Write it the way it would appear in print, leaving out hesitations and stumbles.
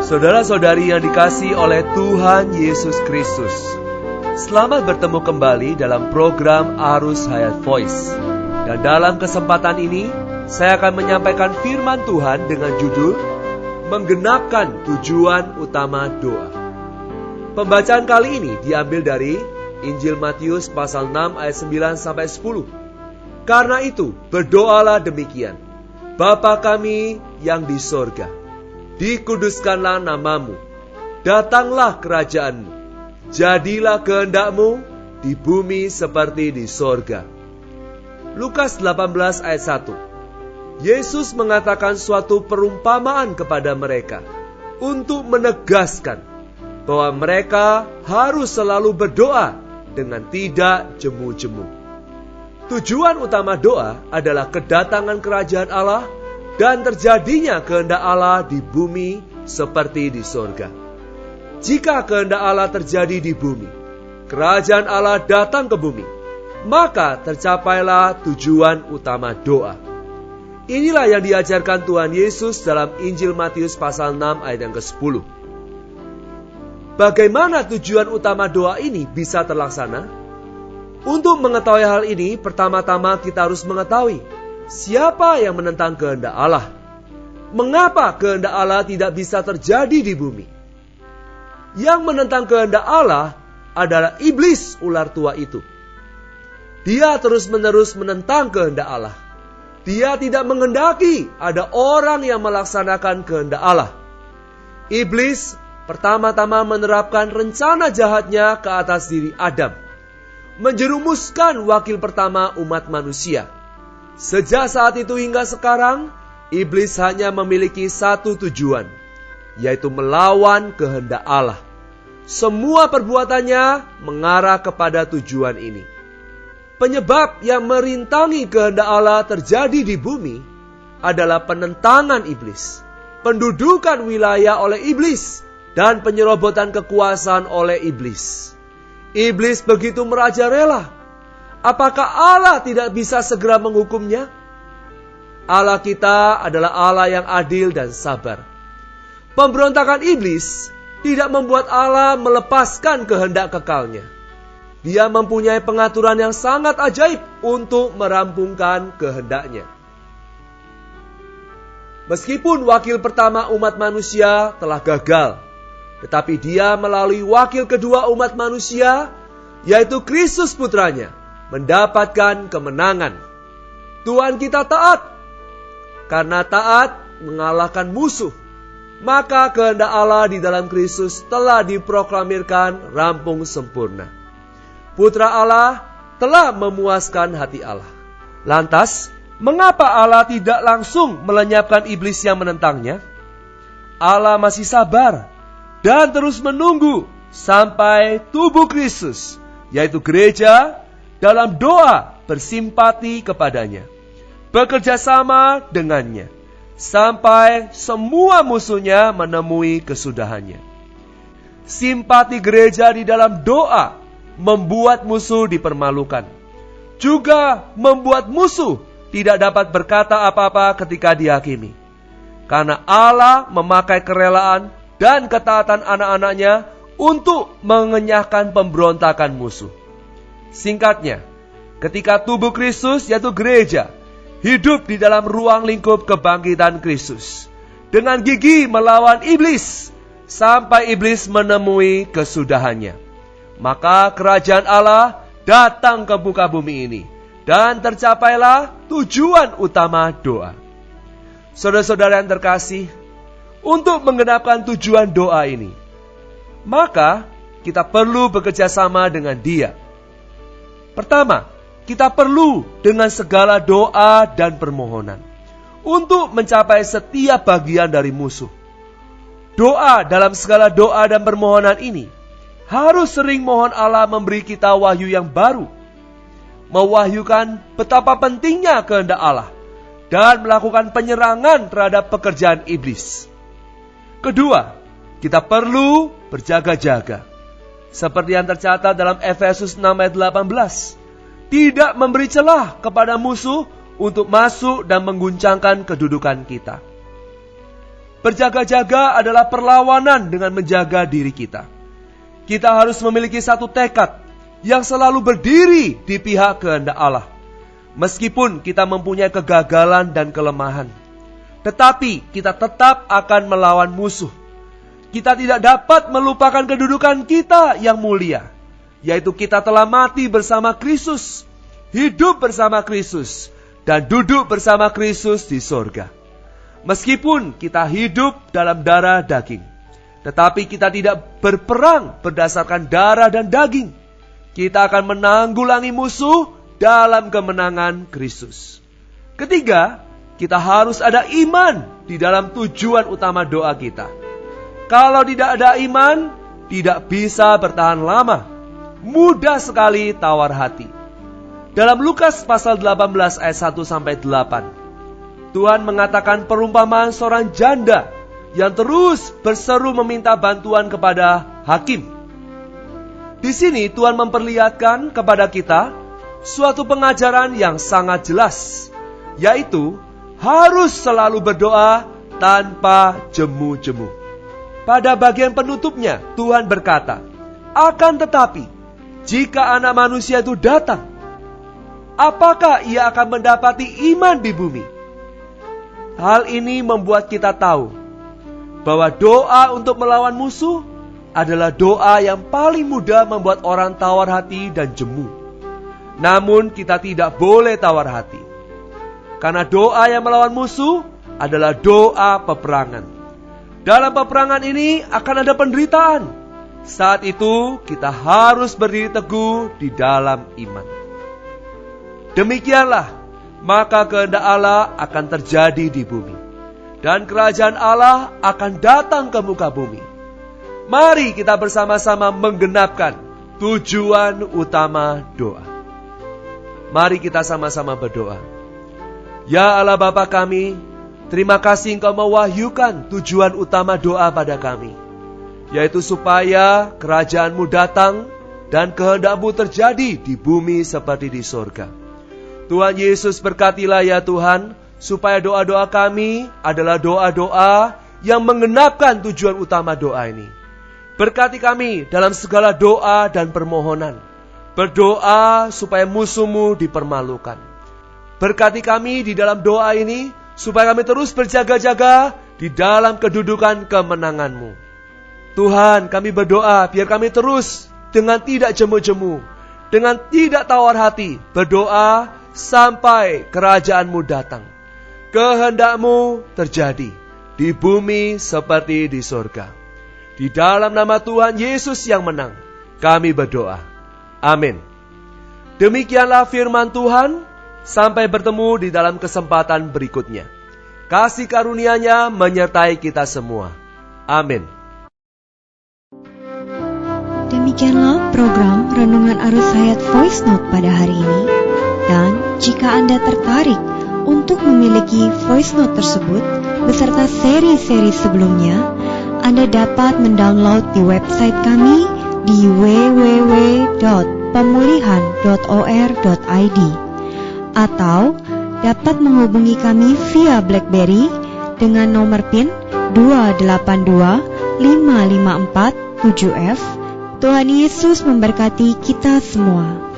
Saudara-saudari yang dikasihi oleh Tuhan Yesus Kristus, selamat bertemu kembali dalam program Arus Hayat Voice. Dan dalam kesempatan ini, saya akan menyampaikan firman Tuhan dengan judul Menggenapkan Tujuan Utama Doa. Pembacaan kali ini diambil dari Injil Matius pasal 6 ayat 9-10. Karena itu, berdoalah demikian: Bapa kami yang di sorga, dikuduskanlah namamu, datanglah kerajaanmu, jadilah kehendakmu di bumi seperti di sorga. Lukas 18 ayat 1. Yesus mengatakan suatu perumpamaan kepada mereka untuk menegaskan bahwa mereka harus selalu berdoa dengan tidak jemu-jemu. Tujuan utama doa adalah kedatangan kerajaan Allah dan terjadinya kehendak Allah di bumi seperti di sorga. Jika kehendak Allah terjadi di bumi, kerajaan Allah datang ke bumi, maka tercapailah tujuan utama doa. Inilah yang diajarkan Tuhan Yesus dalam Injil Matius pasal 6 ayat yang ke-10. Bagaimana tujuan utama doa ini bisa terlaksana? Untuk mengetahui hal ini, pertama-tama kita harus mengetahui siapa yang menentang kehendak Allah. Mengapa kehendak Allah tidak bisa terjadi di bumi? Yang menentang kehendak Allah adalah iblis, ular tua itu. Dia terus-menerus menentang kehendak Allah. Dia tidak menghendaki ada orang yang melaksanakan kehendak Allah. Iblis pertama-tama menerapkan rencana jahatnya ke atas diri Adam, menjerumuskan wakil pertama umat manusia. Sejak saat itu hingga sekarang, iblis hanya memiliki satu tujuan, yaitu melawan kehendak Allah. Semua perbuatannya mengarah kepada tujuan ini. Penyebab yang merintangi kehendak Allah terjadi di bumi adalah penentangan iblis, pendudukan wilayah oleh iblis, dan penyerobotan kekuasaan oleh iblis. Iblis begitu merajalela. Apakah Allah tidak bisa segera menghukumnya? Allah kita adalah Allah yang adil dan sabar. Pemberontakan iblis tidak membuat Allah melepaskan kehendak kekalnya. Dia mempunyai pengaturan yang sangat ajaib untuk merampungkan kehendaknya. Meskipun wakil pertama umat manusia telah gagal, tetapi dia melalui wakil kedua umat manusia, yaitu Kristus putranya, mendapatkan kemenangan. Tuhan kita taat. Karena taat mengalahkan musuh, maka kehendak Allah di dalam Kristus telah diproklamirkan rampung sempurna. Putra Allah telah memuaskan hati Allah. Lantas, mengapa Allah tidak langsung melenyapkan iblis yang menentangnya? Allah masih sabar dan terus menunggu sampai tubuh Kristus, yaitu gereja, dalam doa bersimpati kepadanya, bekerja sama dengannya, sampai semua musuhnya menemui kesudahannya. Simpati gereja di dalam doa membuat musuh dipermalukan, juga membuat musuh tidak dapat berkata apa-apa ketika dihakimi. Karena Allah memakai kerelaan dan ketaatan anak-anaknya untuk mengenyahkan pemberontakan musuh. Singkatnya, ketika tubuh Kristus, yaitu gereja, hidup di dalam ruang lingkup kebangkitan Kristus, dengan gigih melawan iblis, sampai iblis menemui kesudahannya, maka kerajaan Allah datang ke muka bumi ini, dan tercapailah tujuan utama doa. Saudara-saudara yang terkasih, untuk menggenapkan tujuan doa ini, maka kita perlu bekerja sama dengan Dia. Pertama, kita perlu dengan segala doa dan permohonan untuk mencapai setiap bagian dari musuh. Doa dalam segala doa dan permohonan ini harus sering mohon Allah memberi kita wahyu yang baru, mewahyukan betapa pentingnya kehendak Allah, dan melakukan penyerangan terhadap pekerjaan iblis. Kedua, kita perlu berjaga-jaga, seperti yang tercatat dalam Efesus 6 ayat 18. Tidak memberi celah kepada musuh untuk masuk dan mengguncangkan kedudukan kita. Berjaga-jaga adalah perlawanan dengan menjaga diri kita. Kita harus memiliki satu tekad yang selalu berdiri di pihak kehendak Allah. Meskipun kita mempunyai kegagalan dan kelemahan, tetapi kita tetap akan melawan musuh. Kita tidak dapat melupakan kedudukan kita yang mulia, yaitu kita telah mati bersama Kristus, hidup bersama Kristus, dan duduk bersama Kristus di sorga. Meskipun kita hidup dalam darah daging, tetapi kita tidak berperang berdasarkan darah dan daging. Kita akan menanggulangi musuh dalam kemenangan Kristus. Ketiga, kita harus ada iman di dalam tujuan utama doa kita. Kalau tidak ada iman, tidak bisa bertahan lama. Mudah sekali tawar hati. Dalam Lukas pasal 18 ayat 1-8, Tuhan mengatakan perumpamaan seorang janda yang terus berseru meminta bantuan kepada hakim. Di sini Tuhan memperlihatkan kepada kita suatu pengajaran yang sangat jelas, yaitu harus selalu berdoa tanpa jemu-jemu. Pada bagian penutupnya Tuhan berkata, akan tetapi jika Anak Manusia itu datang, apakah ia akan mendapati iman di bumi? Hal ini membuat kita tahu bahwa doa untuk melawan musuh adalah doa yang paling mudah membuat orang tawar hati dan jemu. Namun kita tidak boleh tawar hati, karena doa yang melawan musuh adalah doa peperangan. Dalam peperangan ini akan ada penderitaan. Saat itu kita harus berdiri teguh di dalam iman. Demikianlah maka kehendak Allah akan terjadi di bumi, dan kerajaan Allah akan datang ke muka bumi. Mari kita bersama-sama menggenapkan tujuan utama doa. Mari kita sama-sama berdoa. Ya Allah Bapa kami, terima kasih Engkau mewahyukan tujuan utama doa pada kami, yaitu supaya kerajaan-Mu datang dan kehendak-Mu terjadi di bumi seperti di sorga. Tuhan Yesus berkatilah ya Tuhan, supaya doa-doa kami adalah doa-doa yang menggenapkan tujuan utama doa ini. Berkati kami dalam segala doa dan permohonan. Berdoa supaya musuh-Mu dipermalukan. Berkati kami di dalam doa ini, supaya kami terus berjaga-jaga di dalam kedudukan kemenangan-Mu. Tuhan, kami berdoa biar kami terus dengan tidak jemu-jemu, dengan tidak tawar hati, berdoa sampai kerajaan-Mu datang. Kehendak-Mu terjadi di bumi seperti di sorga. Di dalam nama Tuhan Yesus yang menang, kami berdoa. Amin. Demikianlah firman Tuhan. Sampai bertemu di dalam kesempatan berikutnya. Kasih karunia-Nya menyertai kita semua. Amin. Demikianlah program Renungan Arus Hayat Voice Note pada hari ini. Dan jika Anda tertarik untuk memiliki voice note tersebut beserta seri-seri sebelumnya, Anda dapat mendownload di website kami di www.pemulihan.or.id atau dapat menghubungi kami via BlackBerry dengan nomor PIN 282554 7F. Tuhan Yesus memberkati kita semua.